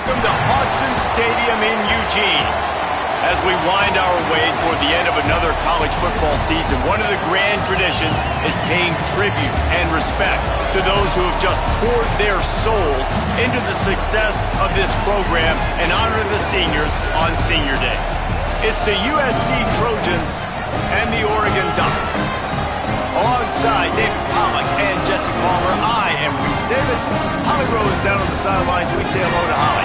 welcome to Autzen Stadium in Eugene. As we wind our way toward the end of another college football season, one of the grand traditions is paying tribute and respect to those who have just poured their souls into the success of this program and honor the seniors on Senior Day. It's the USC Trojans and the Oregon Ducks. Alongside David Pollack and Jesse Palmer, I am Reese Davis. Holly Rose down on the sidelines. We say hello to Holly.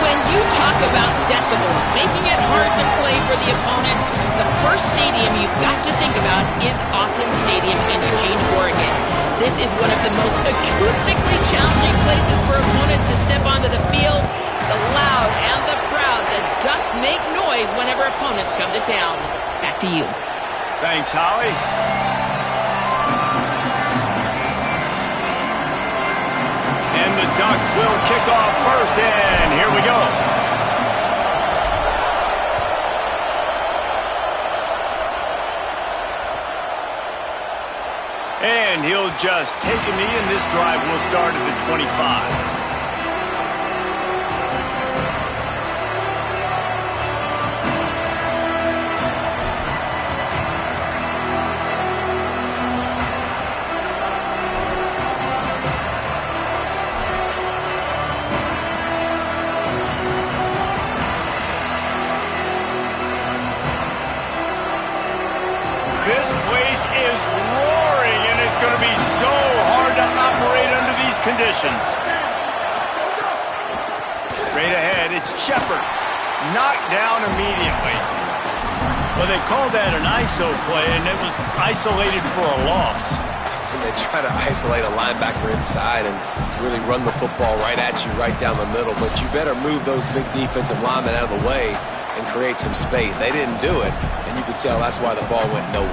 When you talk about decibels, making it hard to play for the opponents, the first stadium you've got to think about is Autzen Stadium in Eugene, Oregon. This is one of the most acoustically challenging places for opponents to step onto the field. The loud and the proud, the Ducks make noise whenever opponents come to town. Back to you. Thanks, Holly. And the Ducks will kick off first, and here we go. And he'll just take a knee, and this drive will start at the 25. This place is roaring, and it's going to be so hard to operate under these conditions. Straight ahead, it's Shepard. Knocked down immediately. Well, they called that an ISO play, and it was isolated for a loss. And they try to isolate a linebacker inside and really run the football right at you, right down the middle. But you better move those big defensive linemen out of the way and create some space. They didn't do it, and you could tell that's why the ball went nowhere.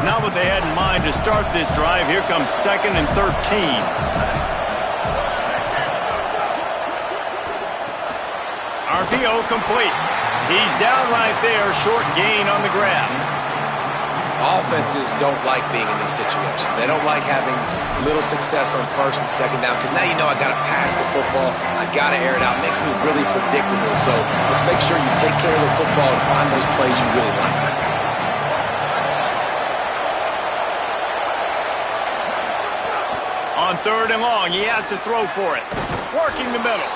Not what they had in mind to start this drive. Here comes 2nd and 13. RPO complete. He's down right there, short gain on the grab. Offenses don't like being in these situations. They don't like having little success on 1st and 2nd down because now you know I got to pass the football. I got to air it out. It makes me really predictable. So let's make sure you take care of the football and find those plays you really like. On 3rd and long, he has to throw for it. Working the middle.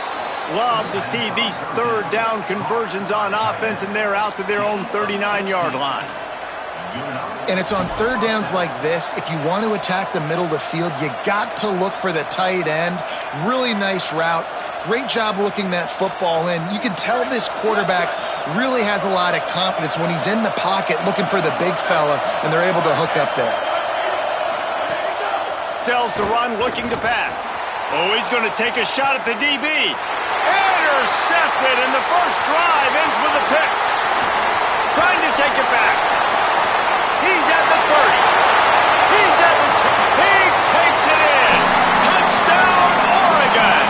Love to see these 3rd down conversions on offense, and they're out to their own 39-yard line. And it's on 3rd downs like this. If you want to attack the middle of the field, you got to look for the tight end. Really nice route. Great job looking that football in. You can tell this quarterback really has a lot of confidence when he's in the pocket looking for the big fella, and they're able to hook up there. Sells to run, looking to pass. Oh, he's going to take a shot at the DB. Intercepted, and the first drive ends with a pick. Trying to take it back. He's at the 30. He's at the He takes it in. Touchdown, Oregon.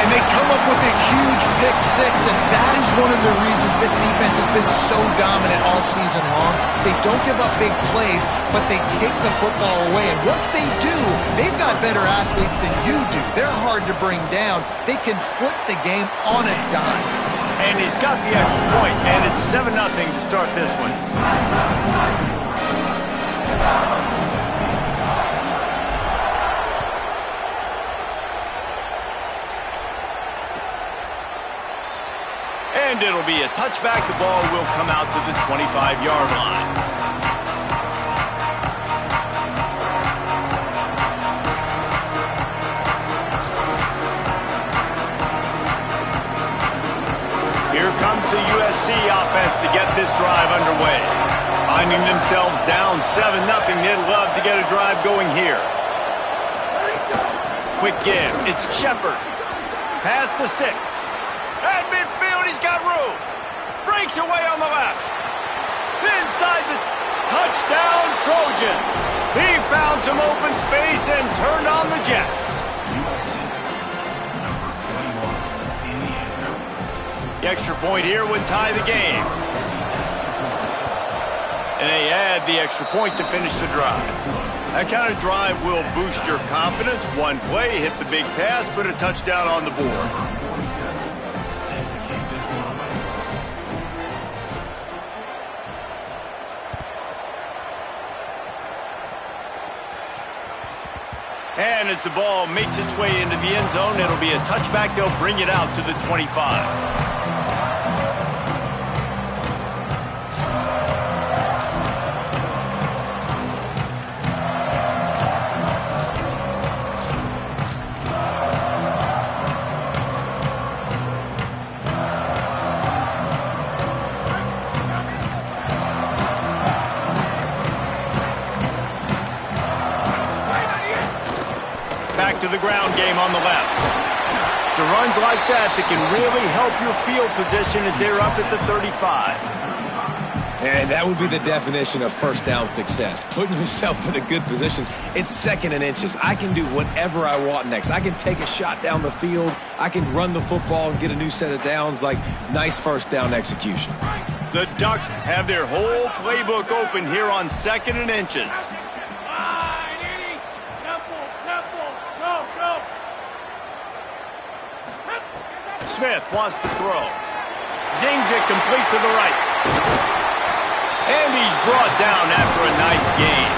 And they come up with a huge pick six, and that is one of the reasons this defense has been so dominant all season long. They don't give up big plays, but they take the football away. And once they do, they've got better athletes than you do. They're hard to bring down. They can flip the game on a dime. And he's got the extra point, and it's 7-0 to start this one. And it'll be a touchback. The ball will come out to the 25-yard line. Here comes the USC offense to get this drive underway. Finding themselves down 7-0, they'd love to get a drive going here. Quick give. It's Shepard. Pass to 6. At midfield, he's got room. Breaks away on the left. Inside the touchdown, Trojans. He found some open space and turned on the Jets. The extra point here would tie the game. And they add the extra point to finish the drive. That kind of drive will boost your confidence. One play, hit the big pass, put a touchdown on the board. And as the ball makes its way into the end zone, it'll be a touchback. They'll bring it out to the 25. Back to the ground game on the left. It's runs like that can really help your field position as they're up at the 35. And that would be the definition of first down success. Putting yourself in a good position. It's 2nd and inches. I can do whatever I want next. I can take a shot down the field. I can run the football and get a new set of downs. Like, nice first down execution. The Ducks have their whole playbook open here on 2nd and inches. Smith wants to throw. Zings it complete to the right. And he's brought down after a nice gain.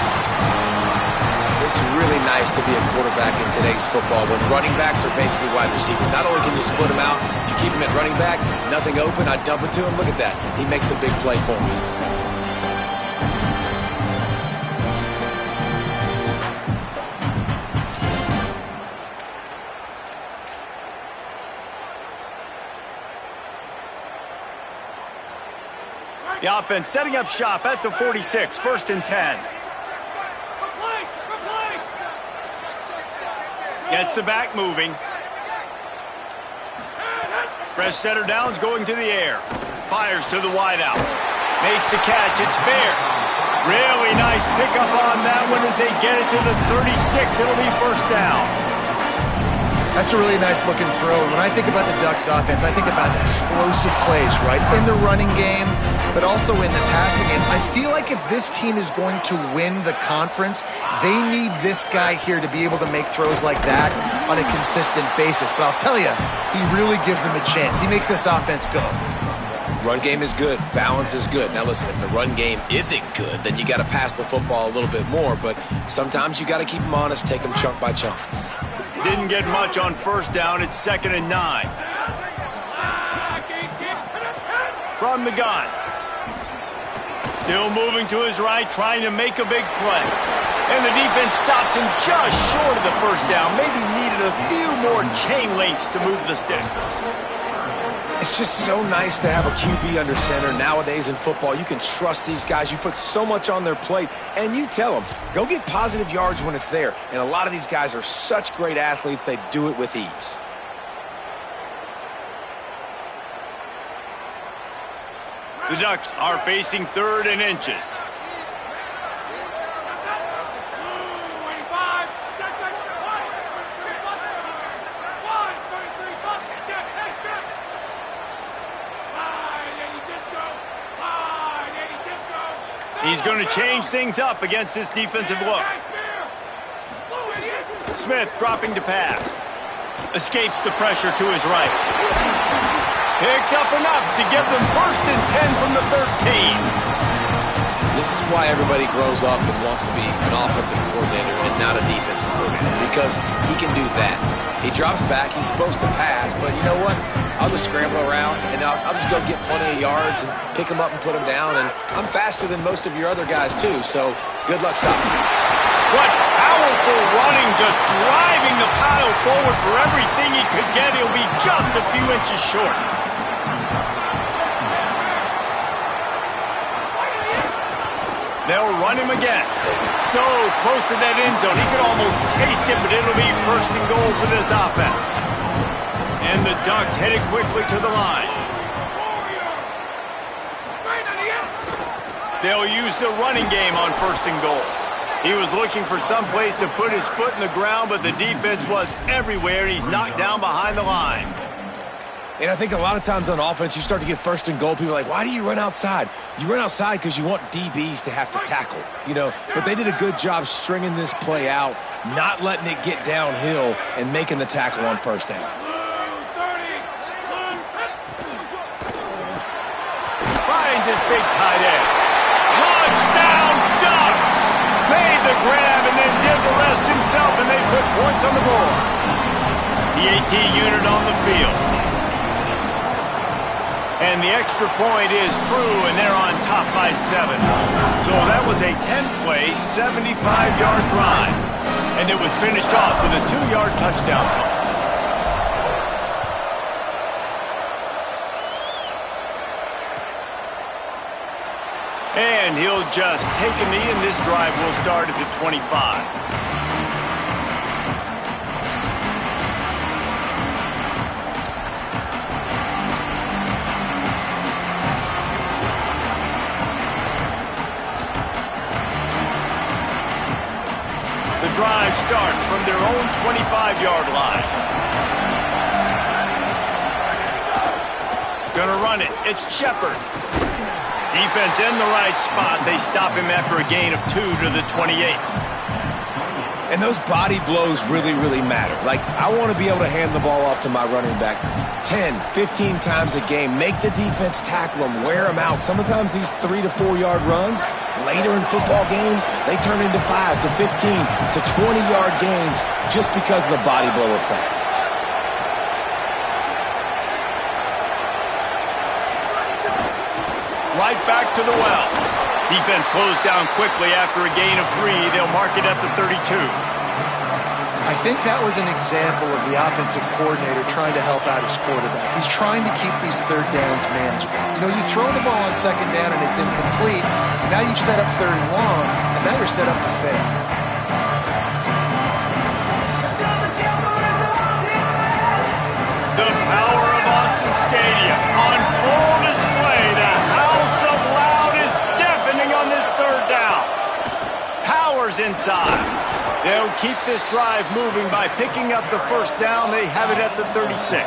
It's really nice to be a quarterback in today's football when running backs are basically wide receivers. Not only can you split them out, you keep them at running back, nothing open, I dump it to him. Look at that. He makes a big play for me. The offense setting up shop at the 46, 1st and 10. Gets the back moving. Fresh setter downs going to the air. Fires to the wideout. Makes the catch. It's Bear. Really nice pickup on that one as they get it to the 36. It'll be 1st down. That's a really nice looking throw. When I think about the Ducks offense, I think about explosive plays, right? In the running game, but also in the passing game. I feel like if this team is going to win the conference, they need this guy here to be able to make throws like that on a consistent basis. But I'll tell you, he really gives them a chance. He makes this offense go. Run game is good. Balance is good. Now listen, if the run game isn't good, then you got to pass the football a little bit more. But sometimes you got to keep them honest, take them chunk by chunk. Didn't get much on 1st down. It's 2nd and 9. From the gun. Still moving to his right, trying to make a big play. And the defense stops him just short of the 1st down. Maybe needed a few more chain links to move the sticks. It's just so nice to have a QB under center. Nowadays in football, you can trust these guys. You put so much on their plate, and you tell them, go get positive yards when it's there. And a lot of these guys are such great athletes, they do it with ease. The Ducks are facing 3rd and inches. He's going to change things up against this defensive look. Smith dropping to pass. Escapes the pressure to his right. Picks up enough to give them 1st and 10 from the 13. This is why everybody grows up and wants to be an offensive coordinator and not a defensive coordinator, because he can do that. He drops back, he's supposed to pass, but you know what? I'll just scramble around, and I'll just go get plenty of yards and pick them up and put them down, and I'm faster than most of your other guys, too, so good luck stopping. What powerful running, just driving the pile forward for everything he could get. He'll be just a few inches short. They'll run him again. So close to that end zone. He could almost taste it, but it'll be 1st and goal for this offense. And the Ducks headed quickly to the line. They'll use the running game on 1st and goal. He was looking for some place to put his foot in the ground, but the defense was everywhere, and he's knocked down behind the line. And I think a lot of times on offense, you start to get first and goal. People are like, why do you run outside? You run outside because you want DBs to have to tackle, you know. But they did a good job stringing this play out, not letting it get downhill, and making the tackle on first down. Finds his big tight end. Touchdown Ducks! Made the grab and then did the rest himself, and they put points on the board. The AT unit on the field. And the extra point is true, and they're on top by 7. So that was a 10-play, 75-yard drive. And it was finished off with a 2-yard touchdown toss. And he'll just take a knee, and this drive will start at the 25. Drive starts from their own 25-yard line. Gonna run it. It's Shepard. Defense in the right spot. They stop him after a gain of 2 to the 28. And those body blows really, really matter. Like, I want to be able to hand the ball off to my running back 10, 15 times a game. Make the defense tackle them, wear them out. Sometimes these 3 to 4 yard runs, later in football games, they turn into 5 to 15 to 20-yard gains just because of the body blow effect. Right back to the well. Defense closed down quickly after a gain of 3. They'll mark it at the 32. I think that was an example of the offensive coordinator trying to help out his quarterback. He's trying to keep these third downs manageable. You know, you throw the ball on second down and it's incomplete. Now you've set up third and long, and now you're set up to fail. The power of Autzen Stadium on full display. The house of loud is deafening on this third down. Powers inside. They'll keep this drive moving by picking up the first down. They have it at the 36.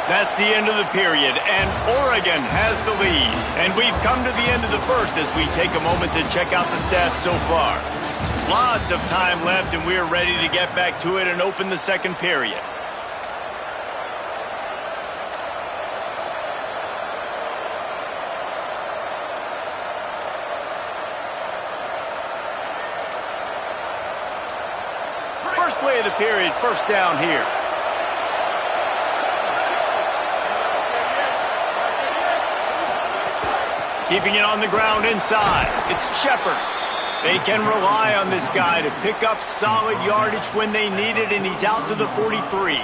That's the end of the period, and Oregon has the lead. And we've come to the end of the first as we take a moment to check out the stats so far. Lots of time left, and we're ready to get back to it and open the second period. First play of the period, first down here. Keeping it on the ground inside. It's Shepard. They can rely on this guy to pick up solid yardage when they need it, and he's out to the 43.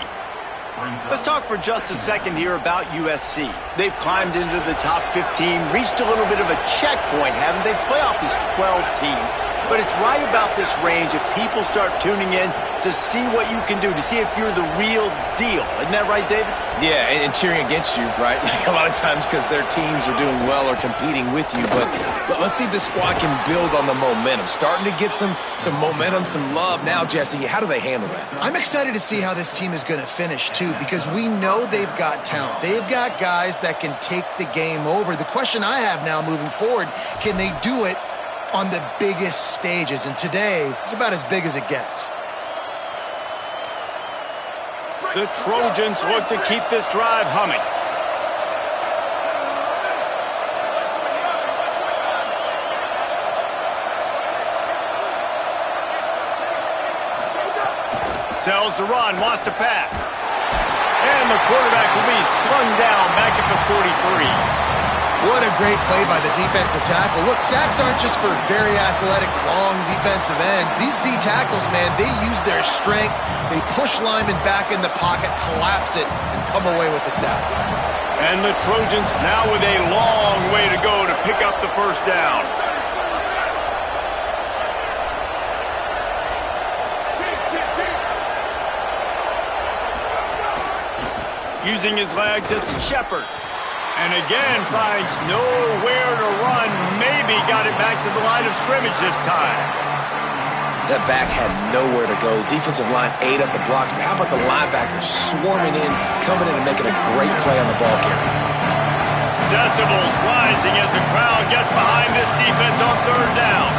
Let's talk for just a second here about USC. They've climbed into the top 15, reached a little bit of a checkpoint, haven't they? Playoff is 12 teams. But it's right about this range if people start tuning in to see what you can do, to see if you're the real deal. Isn't that right, David? Yeah, and cheering against you, right? Like a lot of times because their teams are doing well or competing with you. But let's see if the squad can build on the momentum. Starting to get some momentum, some love. Now, Jesse, how do they handle that? I'm excited to see how this team is going to finish, too, because we know they've got talent. They've got guys that can take the game over. The question I have now moving forward, can they do it on the biggest stages? And today, it's about as big as it gets. The Trojans look to keep this drive humming. Sells the run, wants to pass. And the quarterback will be slung down back at the 43. What a great play by the defensive tackle. Look, sacks aren't just for very athletic, long defensive ends. These D tackles, man, they use their strength. They push linemen back in the pocket, collapse it, and come away with the sack. And the Trojans now with a long way to go to pick up the first down. Using his legs, it's Shepard. And again, finds nowhere to run. Maybe got it back to the line of scrimmage this time. That back had nowhere to go. The defensive line ate up the blocks, but how about the linebackers swarming in, coming in and making a great play on the ball carrier? Decibels rising as the crowd gets behind this defense on third down.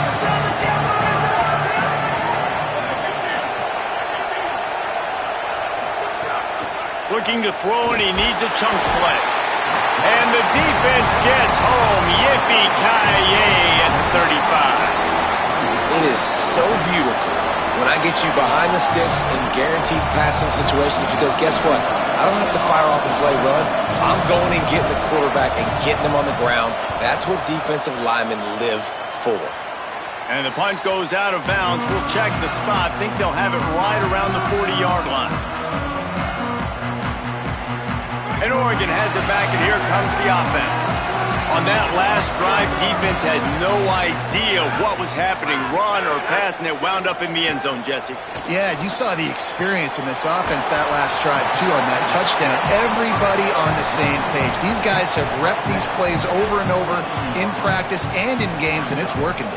Looking to throw, and he needs a chunk play. And the defense gets home. Yippee-ki-yay at the 35. It is so beautiful when I get you behind the sticks in guaranteed passing situations, because guess what? I don't have to fire off and play run. I'm going and getting the quarterback and getting him on the ground. That's what defensive linemen live for. And the punt goes out of bounds. We'll check the spot. Think they'll have it right around the 40-yard line. And Oregon has it back, and here comes the offense. On that last drive, defense had no idea what was happening, run or pass, and it wound up in the end zone, Jesse. Yeah, you saw the experience in this offense that last drive, too, on that touchdown. Everybody on the same page. These guys have repped these plays over and over in practice and in games, and it's working.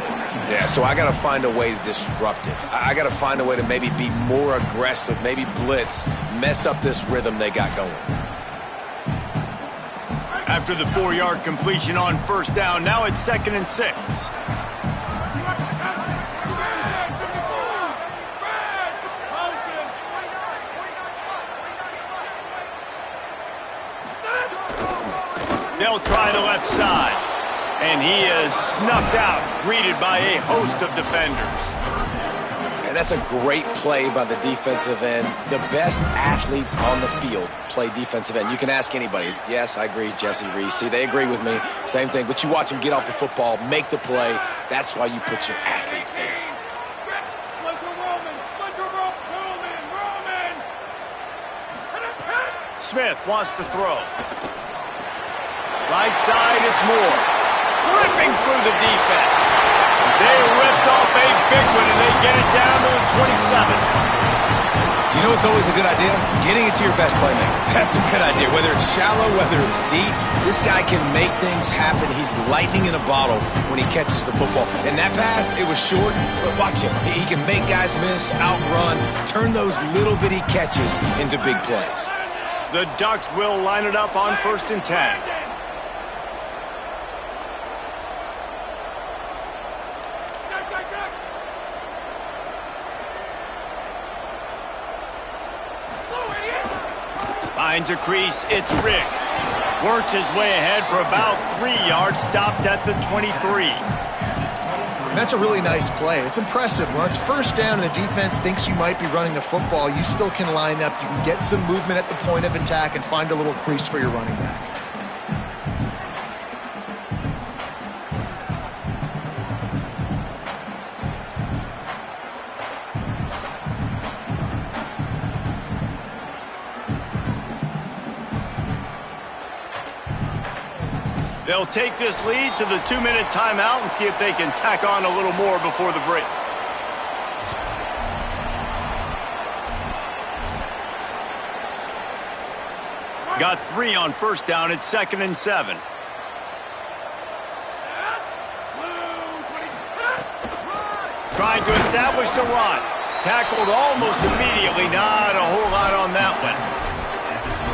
Yeah, so I got to find a way to disrupt it. I got to find a way to maybe be more aggressive, maybe blitz, mess up this rhythm they got going. After the 4-yard completion on first down, now it's 2nd and 6. They'll try the left side. And he is snuffed out, greeted by a host of defenders. And that's a great play by the defensive end. The best athletes on the field play defensive end. You can ask anybody. Yes, I agree, Jesse Reese. See, they agree with me. Same thing. But you watch them get off the football, make the play. That's why you put your athletes there. Smith wants to throw. Right side, it's Moore. Ripping through the defense. They ripped off a big one, and they get it down to the 27. You know, it's always a good idea? Getting it to your best playmaker. That's a good idea. Whether it's shallow, whether it's deep, this guy can make things happen. He's lightning in a bottle when he catches the football. And that pass, it was short, but watch him. He can make guys miss, outrun, turn those little bitty catches into big plays. The Ducks will line it up on 1st and 10. Finds a crease, it's Riggs. Works his way ahead for about 3 yards, stopped at the 23. That's a really nice play. It's impressive. When it's first down and the defense thinks you might be running the football, you still can line up. You can get some movement at the point of attack and find a little crease for your running back. They'll take this lead to the 2-minute timeout and see if they can tack on a little more before the break. Got 3 on first down. It's 2nd and 7. Trying to establish the run. Tackled almost immediately. Not a whole lot on that one.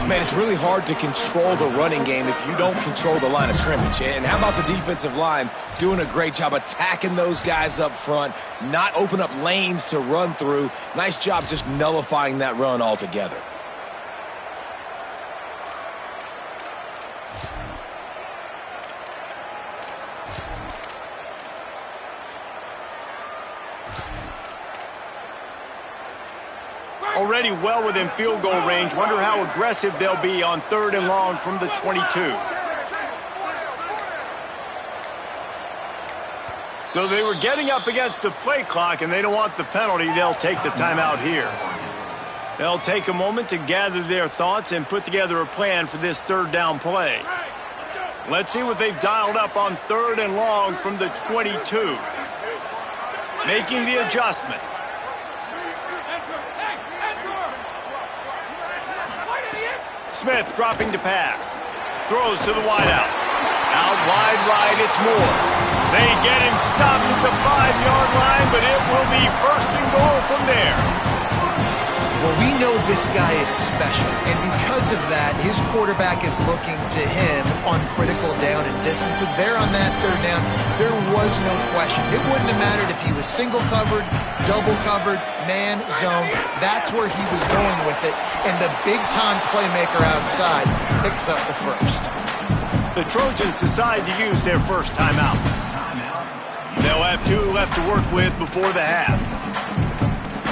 Man, it's really hard to control the running game if you don't control the line of scrimmage. And how about the defensive line doing a great job attacking those guys up front, not open up lanes to run through. Nice job just nullifying that run altogether. Already well within field goal range. Wonder how aggressive they'll be on 3rd and long from the 22. So they were getting up against the play clock, and they don't want the penalty. They'll take the timeout here. They'll take a moment to gather their thoughts and put together a plan for this 3rd down play. Let's see what they've dialed up on 3rd and long from the 22. Making the adjustment. Smith dropping to pass. Throws to the wideout. Out wide right, it's Moore. They get him stopped at the 5-yard line, but it will be first and goal from there. Well, we know this guy is special, and because of that, his quarterback is looking to him on critical down and distances. There on that third down, there was no question. It wouldn't have mattered if he was single covered, double covered, man, zone. That's where he was going with it, and the big-time playmaker outside picks up the first. The Trojans decide to use their first timeout. They'll have 2 left to work with before the half.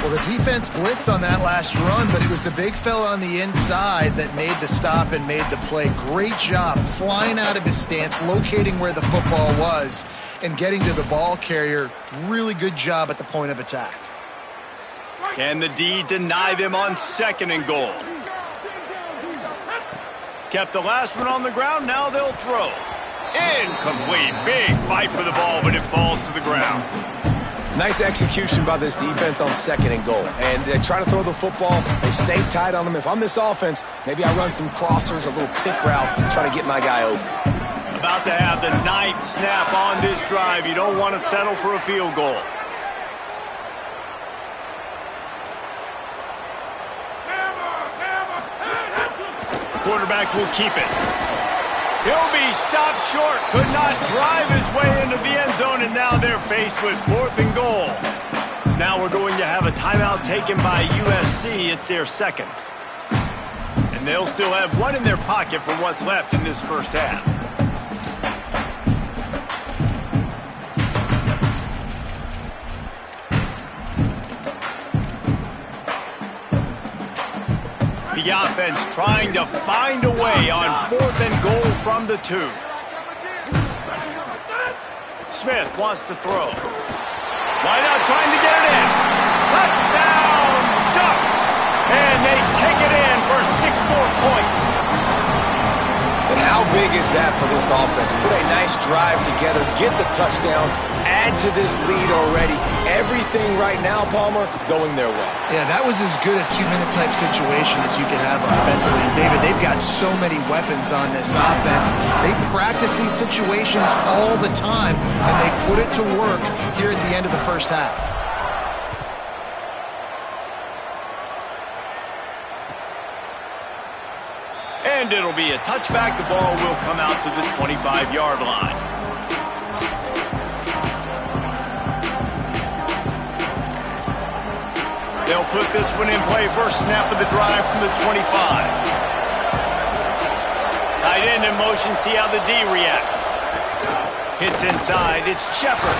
Well, the defense blitzed on that last run, but it was the big fella on the inside that made the stop and made the play. Great job flying out of his stance, locating where the football was, and getting to the ball carrier. Really good job at the point of attack. Can the D deny them on 2nd and goal? Kept the last one on the ground, now they'll throw. Incomplete. Big fight for the ball, but it falls to the ground. Nice execution by this defense on 2nd and goal. And they try to throw the football. They stay tight on them. If I'm this offense, maybe I run some crossers, a little pick route, try to get my guy open. About to have the 9th snap on this drive. You don't want to settle for a field goal. Quarterback will keep it. He'll be stopped short. Could not drive his way into the end zone, and now they're faced with 4th and goal. Now we're going to have a timeout taken by USC. It's their 2nd. And they'll still have 1 in their pocket for what's left in this first half. The offense trying to find a way on 4th and goal from the 2. Smith wants to throw. Wide out trying to get it in. Touchdown, Ducks! And they take it in for 6 more points. And how big is that for this offense? Put a nice drive together, get the touchdown, add to this lead already. Everything right now, Palmer, going their way. Yeah, that was as good a 2-minute type situation as you could have offensively. And David, they've got so many weapons on this offense. They practice these situations all the time, and they put it to work here at the end of the first half. And it'll be a touchback. The ball will come out to the 25-yard line. They'll put this one in play. First snap of the drive from the 25. Tight end in motion. See how the D reacts. Hits inside. It's Shepard.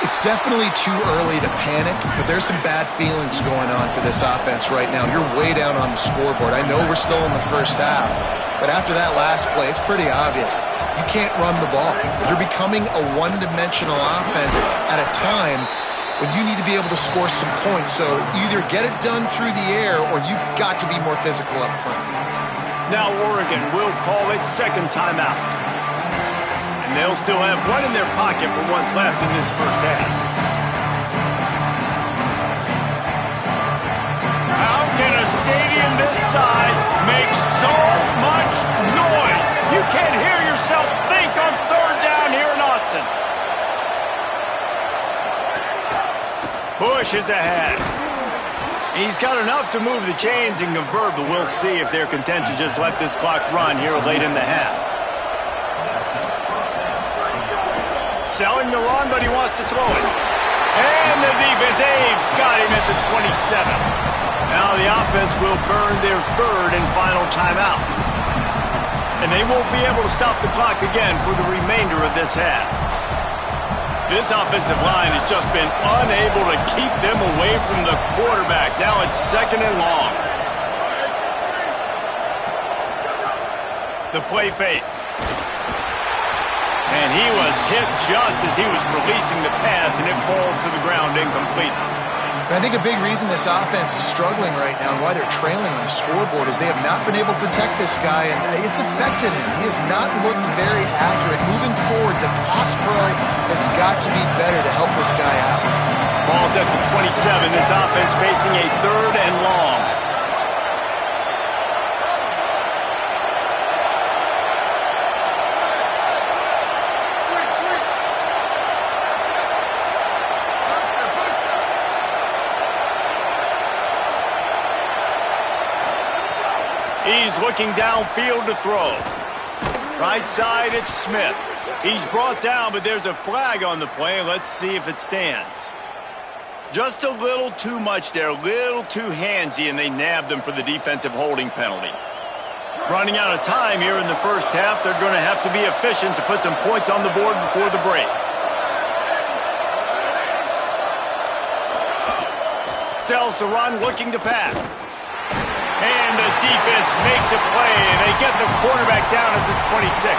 It's definitely too early to panic, but there's some bad feelings going on for this offense right now. You're way down on the scoreboard. I know we're still in the first half, but after that last play, it's pretty obvious. You can't run the ball. You're becoming a one-dimensional offense at a time when you need to be able to score some points. So either get it done through the air or you've got to be more physical up front. Now Oregon will call its 2nd timeout. And they'll still have 1 in their pocket for what's left in this first half. How can a stadium this size make so much noise? You can't hear yourself think on 3rd down here in Autzen. Bush is ahead. He's got enough to move the chains and convert, but we'll see if they're content to just let this clock run here late in the half. Selling the run, but he wants to throw it. And the defense, they've got him at the 27. Now the offense will burn their 3rd and final timeout. And they won't be able to stop the clock again for the remainder of this half. This offensive line has just been unable to keep them away from the quarterback. Now it's 2nd and long. The play fake. And he was hit just as he was releasing the pass, and it falls to the ground incomplete. And I think a big reason this offense is struggling right now and why they're trailing on the scoreboard is they have not been able to protect this guy, and it's affected him. He has not looked very accurate. Moving forward, the pass pro has got to be better to help this guy out. Ball's at the 27. This offense facing a 3rd and long. He's looking downfield to throw. Right side, it's Smith. He's brought down, but there's a flag on the play. Let's see if it stands. Just a little too much there, a little too handsy, and they nabbed them for the defensive holding penalty. Running out of time here in the first half, they're going to have to be efficient to put some points on the board before the break. Sells to run, looking to pass. And the defense makes a play, and they get the quarterback down at the 26.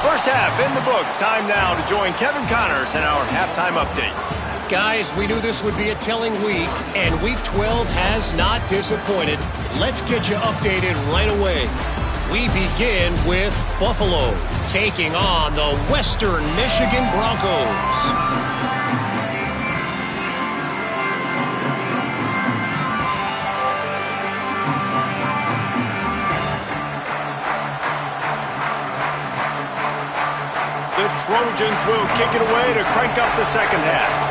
First half in the books. Time now to join Kevin Connors in our halftime update. Guys, we knew this would be a telling week, and Week 12 has not disappointed. Let's get you updated right away. We begin with Buffalo taking on the Western Michigan Broncos. The Trojans will kick it away to crank up the second half.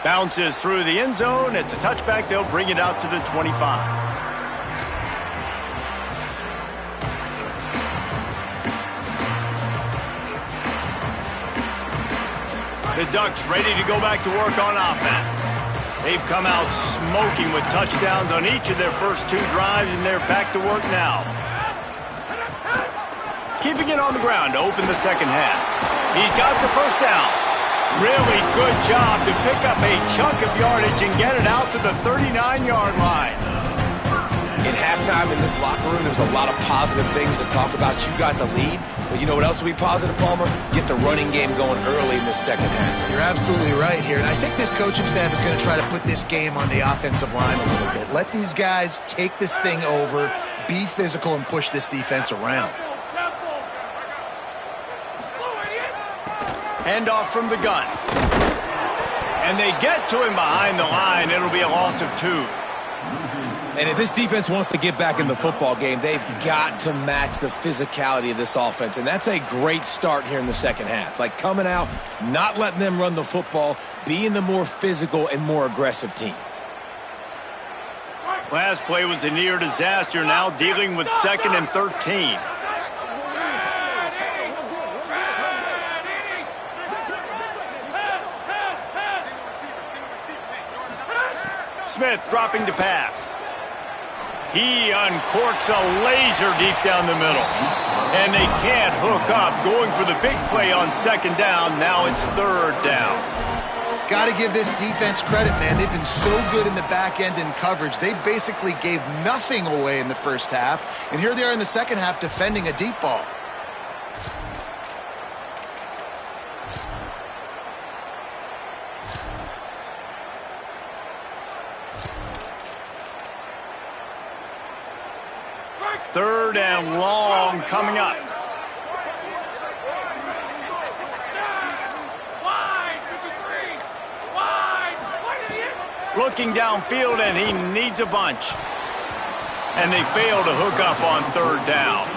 Bounces through the end zone. It's a touchback. They'll bring it out to the 25. The Ducks ready to go back to work on offense. They've come out smoking with touchdowns on each of their first two drives, and they're back to work now. Keeping it on the ground to open the second half. He's got the first down. Really good job to pick up a chunk of yardage and get it out to the 39-yard line. In halftime in this locker room, there's a lot of positive things to talk about. You got the lead, but you know what else will be positive, Palmer? Get the running game going early in this second half. You're absolutely right here, and I think this coaching staff is going to try to put this game on the offensive line a little bit. Let these guys take this thing over, be physical, and push this defense around. Handoff from the gun. And they get to him behind the line. It'll be a loss of 2. And if this defense wants to get back in the football game, they've got to match the physicality of this offense. And that's a great start here in the second half. Like coming out, not letting them run the football, being the more physical and more aggressive team. Last play was a near disaster. Now dealing with 2nd and 13. Smith dropping to pass. He uncorks a laser deep down the middle. And they can't hook up. Going for the big play on 2nd down. Now it's 3rd down. Got to give this defense credit, man. They've been so good in the back end in coverage. They basically gave nothing away in the first half. And here they are in the second half defending a deep ball. Third and long coming up. Looking downfield, and he needs a bunch. And they fail to hook up on 3rd down.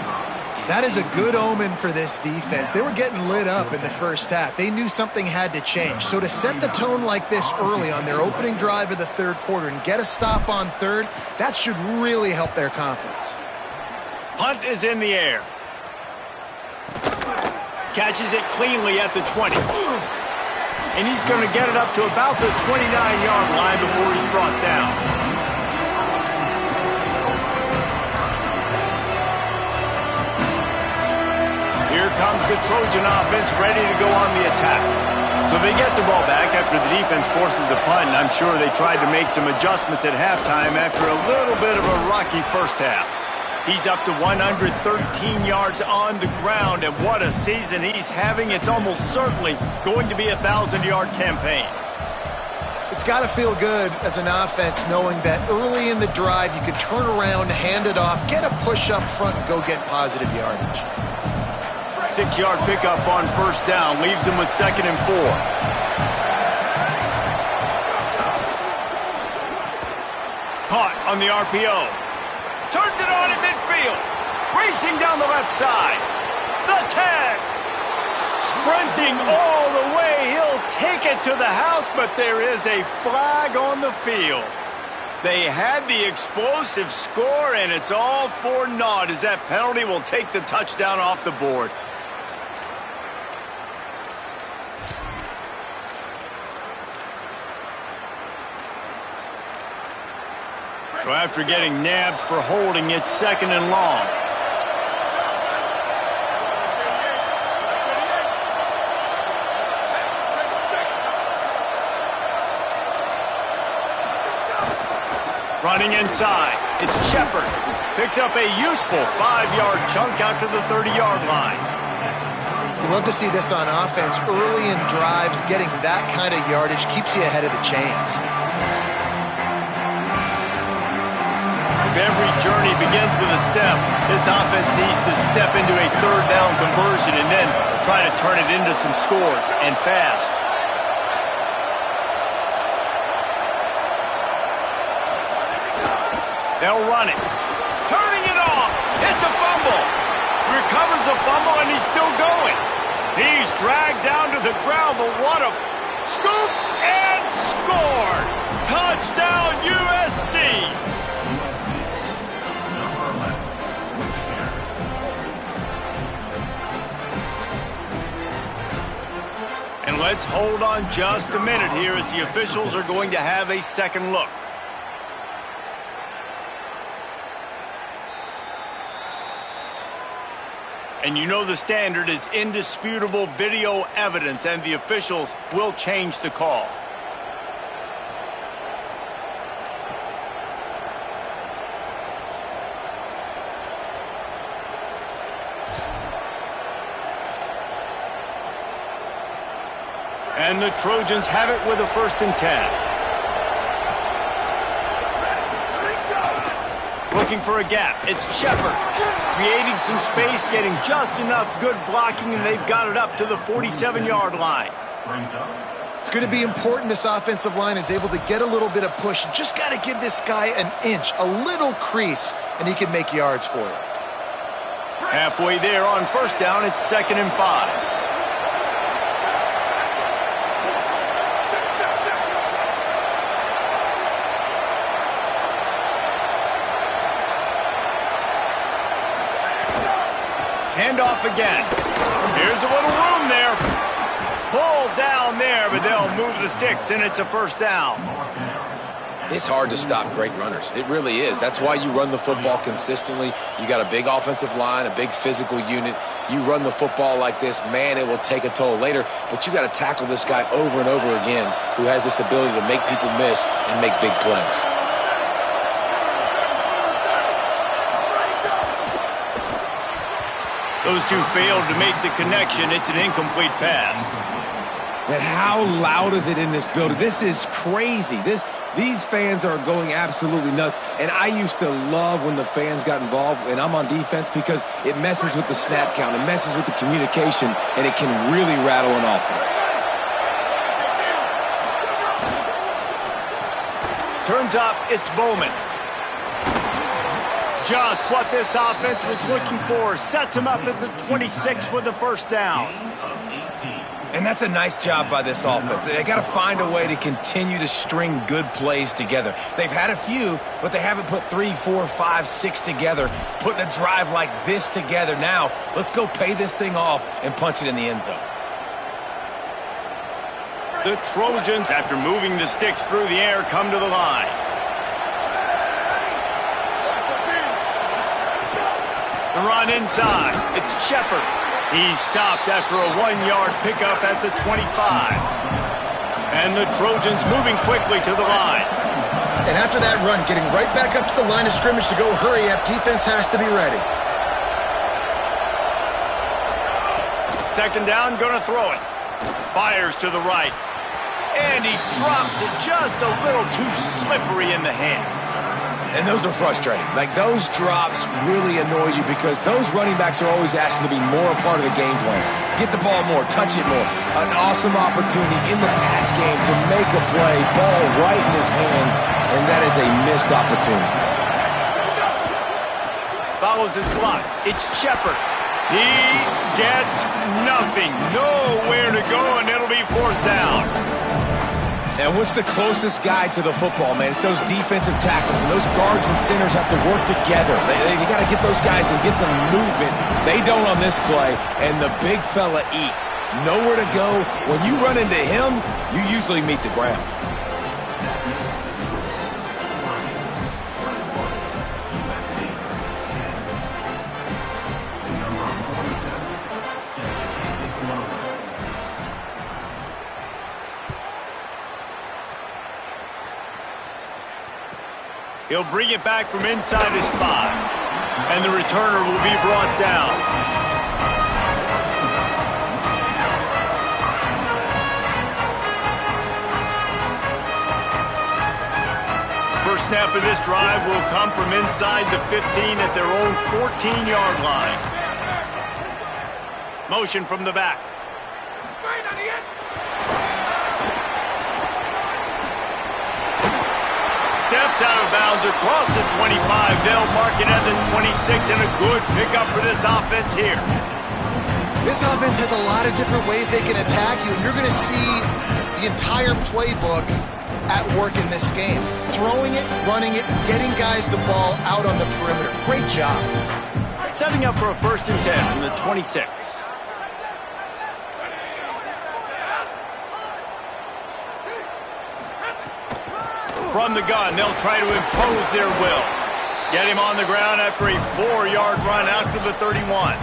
That is a good omen for this defense. They were getting lit up in the first half. They knew something had to change. So to set the tone like this early on their opening drive of the 3rd quarter and get a stop on 3rd, that should really help their confidence. Punt is in the air. Catches it cleanly at the 20. And he's going to get it up to about the 29-yard line before he's brought down. Here comes the Trojan offense ready to go on the attack. So they get the ball back after the defense forces a punt, and I'm sure they tried to make some adjustments at halftime after a little bit of a rocky first half. He's up to 113 yards on the ground, and what a season he's having. It's almost certainly going to be a 1,000-yard campaign. It's got to feel good as an offense knowing that early in the drive you can turn around, hand it off, get a push up front, and go get positive yardage. 6-yard pickup on 1st down leaves them with 2nd and 4. Caught on the RPO. Turns it on in midfield. Racing down the left side. The tag. Sprinting all the way. He'll take it to the house, but there is a flag on the field. They had the explosive score, and it's all for naught as that penalty will take the touchdown off the board. So after getting nabbed for holding, it's 2nd and long. Running inside, it's Shepard. Picks up a useful 5-yard chunk out to the 30-yard line. You love to see this on offense. Early in drives, getting that kind of yardage keeps you ahead of the chains. If every journey begins with a step, this offense needs to step into a 3rd down conversion and then try to turn it into some scores, and fast. They'll run it. Turning it off. It's a fumble. Recovers the fumble, and he's still going. He's dragged down to the ground, but what a scoop and scored. Touchdown, USC. And let's hold on just a minute here as the officials are going to have a second look. And you know the standard is indisputable video evidence, and the officials will change the call. And the Trojans have it with a 1st and 10. Looking for a gap. It's Shepard. Creating some space, getting just enough good blocking, and they've got it up to the 47-yard line. It's going to be important this offensive line is able to get a little bit of push. Just got to give this guy an inch, a little crease, and he can make yards for it. Halfway there on 1st down, it's 2nd and 5. Handoff again. Here's a little room there. Pull down there, but they'll move the sticks, and it's a 1st down. It's hard to stop great runners. It really is. That's why you run the football consistently. You got a big offensive line, a big physical unit. You run the football like this, man, it will take a toll later. But you got to tackle this guy over and over again who has this ability to make people miss and make big plays. Those two failed to make the connection. It's an incomplete pass. Man, how loud is it in this building? This is crazy. These fans are going absolutely nuts. And I used to love when the fans got involved, and I'm on defense, because it messes with the snap count, it messes with the communication, and it can really rattle an offense. Turns up, it's Bowman. Just what this offense was looking for. Sets him up at the 26 with a 1st down. And that's a nice job by this offense. They got to find a way to continue to string good plays together. They've had a few, but they haven't put 3, 4, 5, 6 together, putting a drive like this together. Now, let's go pay this thing off and punch it in the end zone. The Trojans, after moving the sticks through the air, come to the line. The run inside. It's Shepard. He's stopped after a 1-yard pickup at the 25. And the Trojans moving quickly to the line. And after that run, getting right back up to the line of scrimmage to go hurry up, defense has to be ready. 2nd down, gonna throw it. Fires to the right. And he drops it just a little too slippery in the hands. And those are frustrating. Like, those drops really annoy you because those running backs are always asking to be more a part of the game plan. Get the ball more, touch it more. An awesome opportunity in the pass game to make a play, ball right in his hands, and that is a missed opportunity. Follows his blocks. It's Shepard. He gets nothing. Nowhere to go, and it'll be 4th down. And what's the closest guy to the football, man? It's those defensive tackles, and those guards and centers have to work together. They got to get those guys and get some movement. They don't on this play, and the big fella eats. Nowhere to go. When you run into him, you usually meet the ground. He'll bring it back from inside his 5. And the returner will be brought down. First snap of this drive will come from inside the 15 at their own 14-yard line. Motion from the back. Steps out of bounds across the 25. They'll mark it at the 26, and a good pickup for this offense here. This offense has a lot of different ways they can attack you, and you're going to see the entire playbook at work in this game. Throwing it, running it, getting guys the ball out on the perimeter. Great job. Setting up for a 1st and 10 from the 26. From the gun, they'll try to impose their will. Get him on the ground after a 4-yard run out to the 31.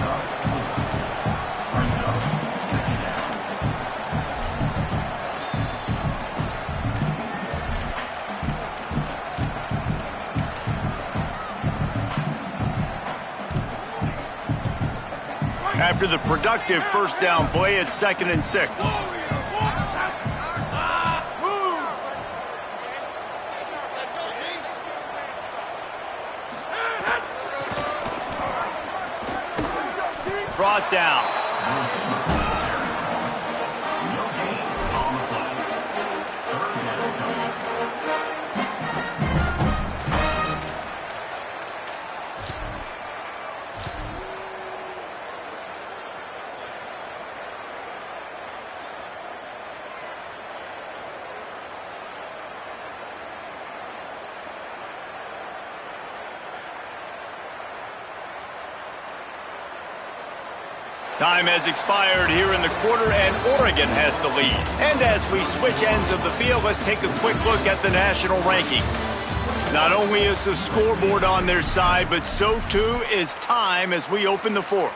After the productive 1st down play, it's 2nd and 6. Brought down. Time has expired here in the quarter, and Oregon has the lead. And as we switch ends of the field, let's take a quick look at the national rankings. Not only is the scoreboard on their side, but so too is time as we open the 4th.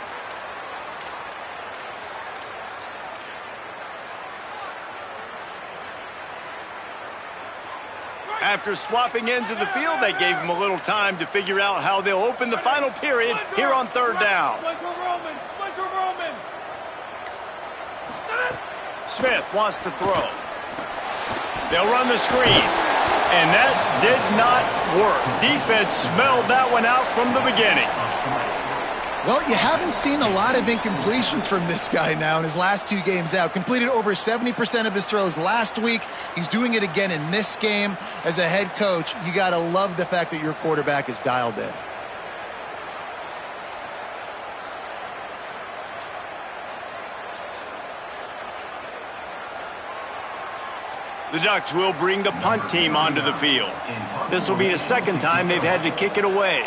After swapping ends of the field, they gave them a little time to figure out how they'll open the final period here on 3rd down. Smith wants to throw. They'll run the screen. And that did not work. Defense smelled that one out from the beginning. Well, you haven't seen a lot of incompletions from this guy now in his last 2 games out. Completed over 70% of his throws last week. He's doing it again in this game. As a head coach, you got to love the fact that your quarterback is dialed in. The Ducks will bring the punt team onto the field. This will be the 2nd time they've had to kick it away.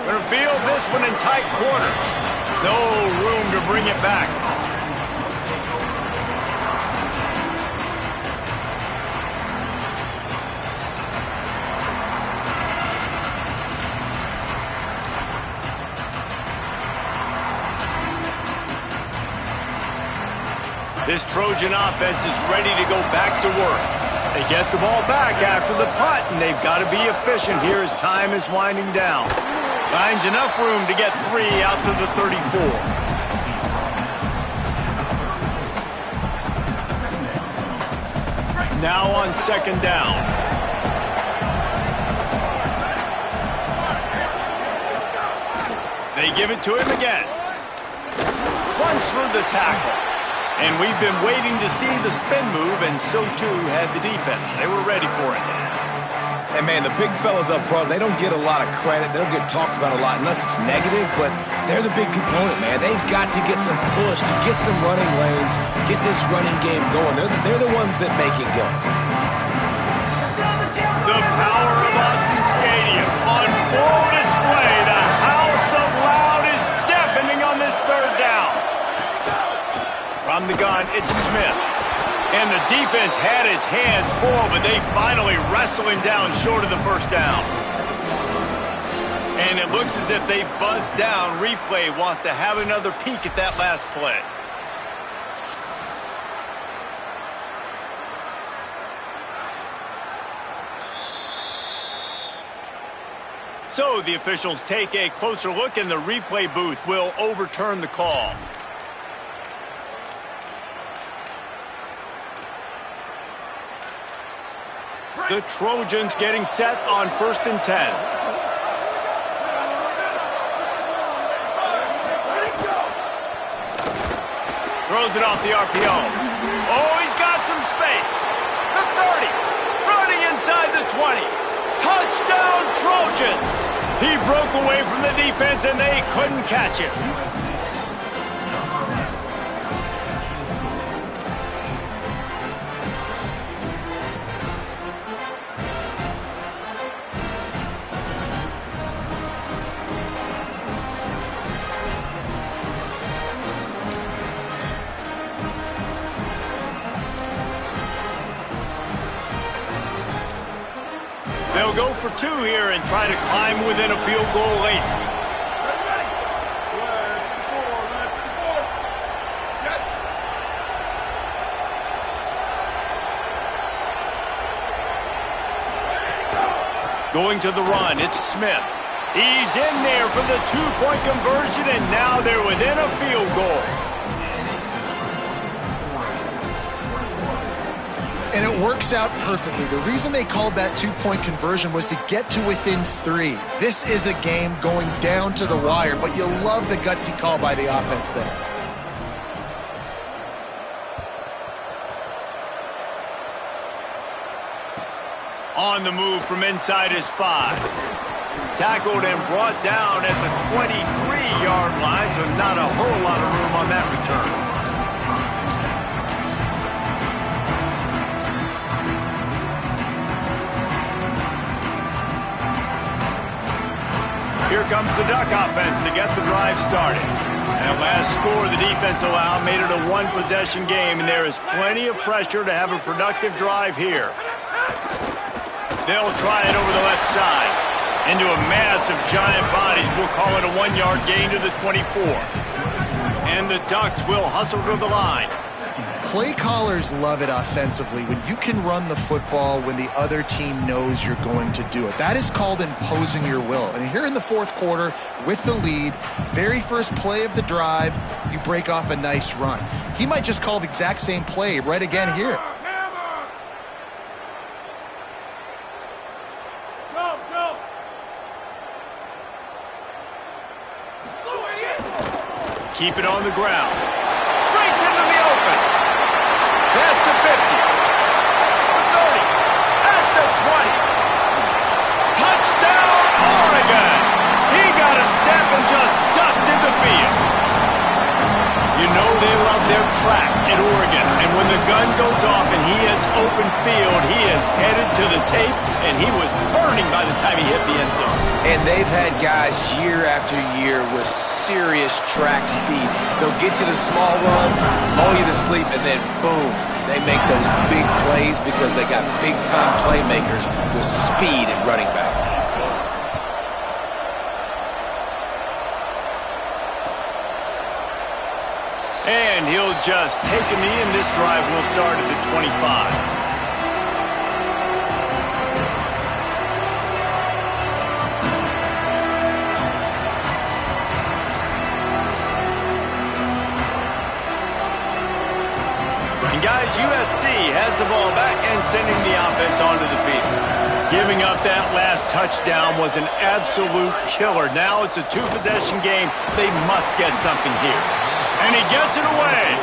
Gonna field this one in tight quarters. No room to bring it back. This Trojan offense is ready to go back to work. They get the ball back after the punt, and they've got to be efficient here as time is winding down. Finds enough room to get 3 out to the 34. Now on 2nd down. They give it to him again. runs for the tackle. And we've been waiting to see the spin move, and so too had the defense. They were ready for it. And, man, the big fellas up front, they don't get a lot of credit. They don't get talked about a lot unless it's negative, but they're the big component, man. They've got to get some push, to get some running lanes, get this running game going. They're the ones that make it go. The power of Autzen Stadium on full display. The house of loud is deafening on this third down. From the gun, it's Smith. And the defense had his hands full, but they finally wrestle him down short of the first down. And it looks as if they've buzzed down. Replay wants to have another peek at that last play. So the officials take a closer look, and the replay booth will overturn the call. The Trojans getting set on 1st and 10. Throws it off the RPO. Oh, he's got some space. The 30. Running inside the 20. Touchdown, Trojans. He broke away from the defense, and they couldn't catch him. They'll go for 2 here and try to climb within a field goal late. Going to the run, it's Smith. He's in there for the 2-point conversion, and now they're within a field goal. And it works out perfectly. The reason they called that 2-point conversion was to get to within 3. This is a game going down to the wire, but you'll love the gutsy call by the offense there. On the move from inside his 5. Tackled and brought down at the 23-yard line, so not a whole lot of room on that return. Here comes the Duck offense to get the drive started. That last score the defense allowed made it a 1-possession game, and there is plenty of pressure to have a productive drive here. They'll try it over the left side. Into a mass of giant bodies. We'll call it a 1-yard gain to the 24. And the Ducks will hustle to the line. Play callers love it offensively when you can run the football when the other team knows you're going to do it. That is called imposing your will. And here in the 4th quarter with the lead, very first play of the drive, you break off a nice run. He might just call the exact same play right again here. Keep it on the ground. Breaks into the open. Past the 50. The 30. At the 20. Touchdown, Oregon. He got a step and just dusted the field. You know they love their track at Oregon. And when the gun goes off and he hits open field, he is headed to the tape, and he was burning by the time he hit the end zone. And they've had guys year after year with serious track speed. They'll get you the small runs, lull you to sleep, and then boom, they make those big plays because they got big-time playmakers with speed at running back. And he'll just take a knee, and this drive will start at the 25. And guys, USC has the ball back and sending the offense onto the field. Giving up that last touchdown was an absolute killer. Now it's a 2-possession game. They must get something here. And he gets it away.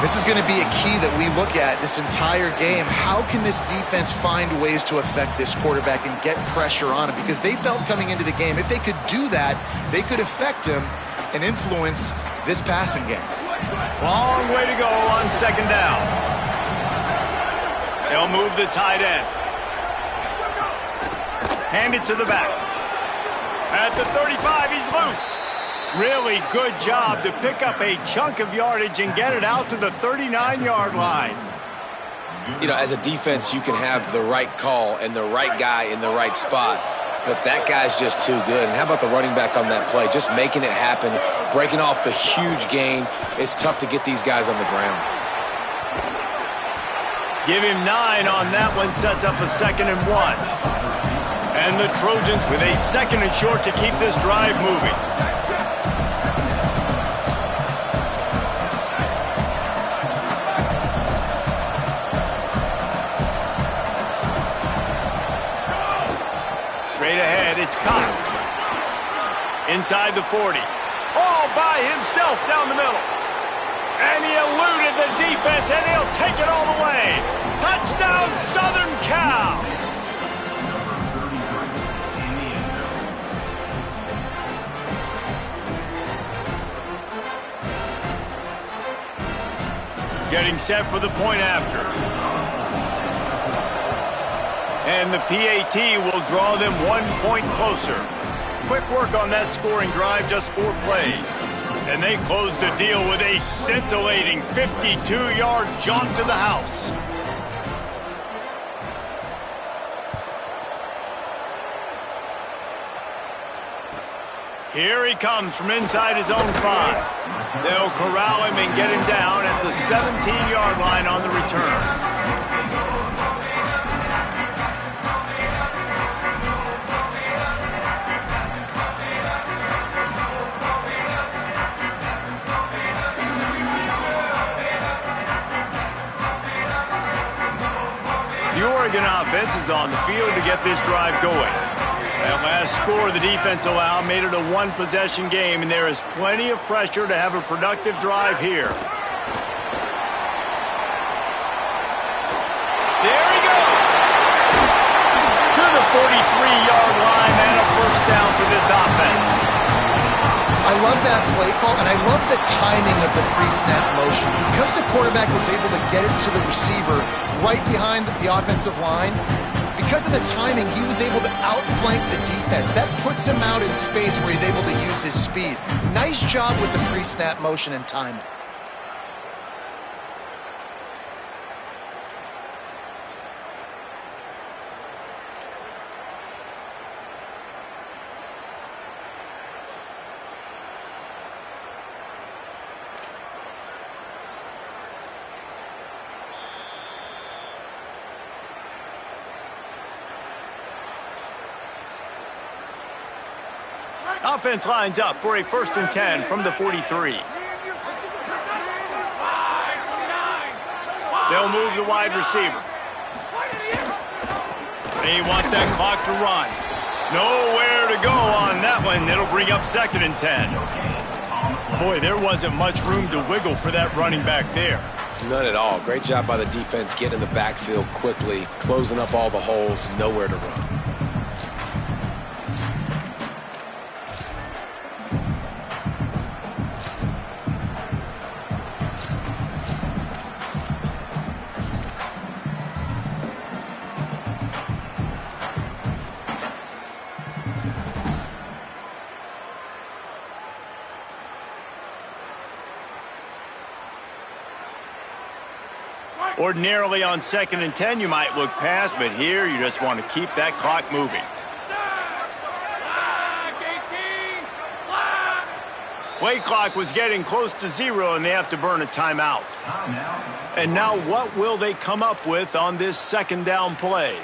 This is going to be a key that we look at this entire game. How can this defense find ways to affect this quarterback and get pressure on him? Because they felt coming into the game, if they could do that, they could affect him and influence this passing game. Long way to go on second down. They'll move the tight end. Hand it to the back. At the 35, he's loose. Really good job to pick up a chunk of yardage and get it out to the 39-yard line. You know, as a defense, you can have the right call and the right guy in the right spot, but that guy's just too good. And how about the running back on that play? Just making it happen, breaking off the huge gain. It's tough to get these guys on the ground. Give him 9 on that one, sets up a 2nd and 1. And the Trojans with a 2nd and short to keep this drive moving. Straight ahead, it's Cox. Inside the 40. All by himself down the middle. And he eluded the defense, and he'll take it all the way. Touchdown, Southern Cal. Getting set for the point after. And the PAT will draw them 1 point closer. Quick work on that scoring drive, just 4 plays. And they close the deal with a scintillating 52-yard jaunt to the house. Here he comes from inside his own 5. They'll corral him and get him down at the 17-yard line on the return. The Oregon offense is on the field to get this drive going. That last score the defense allowed made it a 1-possession game, and there is plenty of pressure to have a productive drive here. There he goes! To the 43-yard line and a 1st down for this offense. I love that play call, and I love the timing of the pre-snap motion. Because the quarterback was able to get it to the receiver right behind the offensive line, because of the timing, he was able to outflank the defense. That puts him out in space where he's able to use his speed. Nice job with the pre-snap motion and timing. Offense lines up for a 1st and 10 from the 43. They'll move the wide receiver. They want that clock to run. Nowhere to go on that one. It'll bring up 2nd and 10. Boy, there wasn't much room to wiggle for that running back there. None at all. Great job by the defense getting in the backfield quickly, closing up all the holes, nowhere to run. Ordinarily on 2nd and 10, you might look past, but here you just want to keep that clock moving. Play clock was getting close to 0, and they have to burn a timeout. And now what will they come up with on this 2nd down play?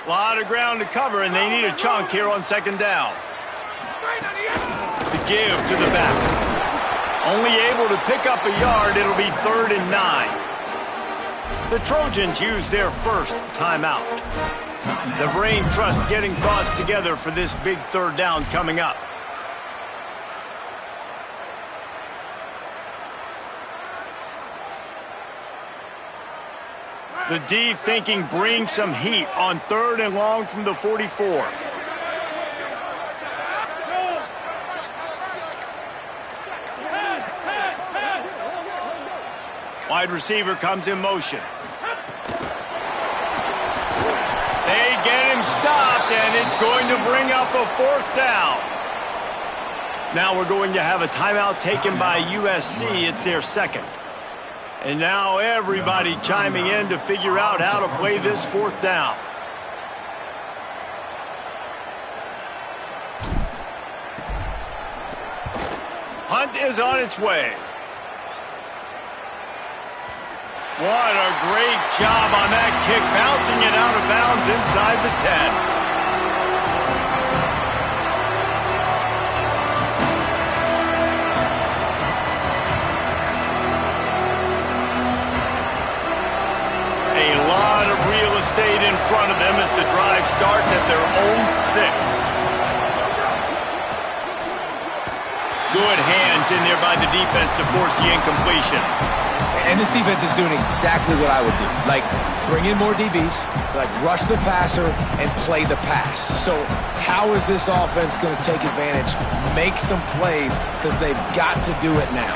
A lot of ground to cover, and they need a chunk here on second down. To give to the back. Only able to pick up a yard. It'll be 3rd and 9. The Trojans use their first timeout. The brain trust getting thoughts together for this big 3rd down coming up. The D thinking bring some heat on 3rd and long from the 44. Wide receiver comes in motion. They get him stopped, and it's going to bring up a 4th down. Now we're going to have a timeout taken by USC. It's their second. And now everybody chiming in to figure out how to play this 4th down. Hunt is on its way. What a great job on that kick, bouncing it out of bounds inside the 10. Stayed in front of them as the drive starts at their own 6. Good hands in there by the defense to force the incompletion. And this defense is doing exactly what I would do. Like, bring in more DBs, like rush the passer and play the pass. So how is this offense going to take advantage, make some plays, because they've got to do it now.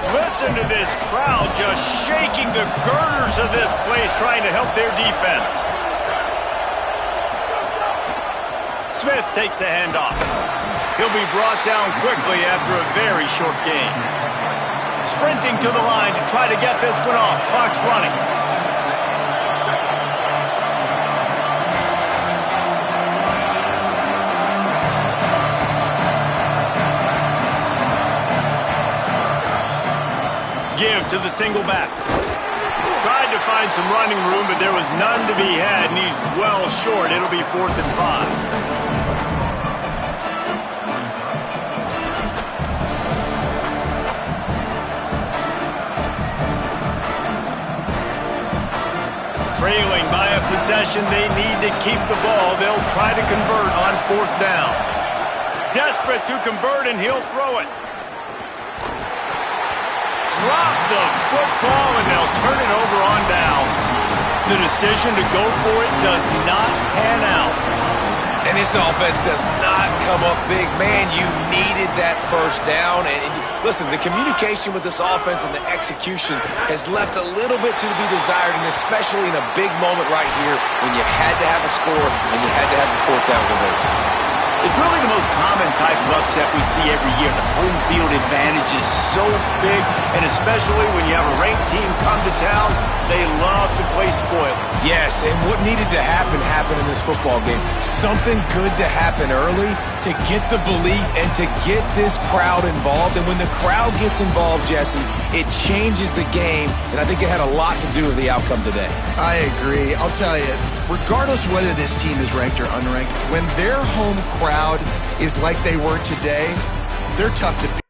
Listen to this crowd just shaking the girders of this place, trying to help their defense. Smith takes the handoff. He'll be brought down quickly after a very short gain. Sprinting to the line to try to get this one off. Clock's running. Give to the single back. Tried to find some running room, but there was none to be had, and he's well short. It'll be 4th and 5. Trailing by a possession, they need to keep the ball. They'll try to convert on 4th down. Desperate to convert, and he'll throw it. Drop the football, and they'll turn it over on downs. The decision to go for it does not pan out. And this offense does not come up big. Man, you needed that 1st down. And listen, the communication with this offense and the execution has left a little bit to be desired, and especially in a big moment right here when you had to have a score and you had to have the 4th down conversion. It's really the most common type of upset we see every year. The home field advantage is so big, and especially when you have a ranked team come to town, they love to play spoiler. Yes, and what needed to happen happened in this football game. Something good to happen early to get the belief and to get this crowd involved. And when the crowd gets involved, Jesse, it changes the game, and I think it had a lot to do with the outcome today. I agree. I'll tell you, regardless of whether this team is ranked or unranked, when their home crowd is like they were today, they're tough to beat.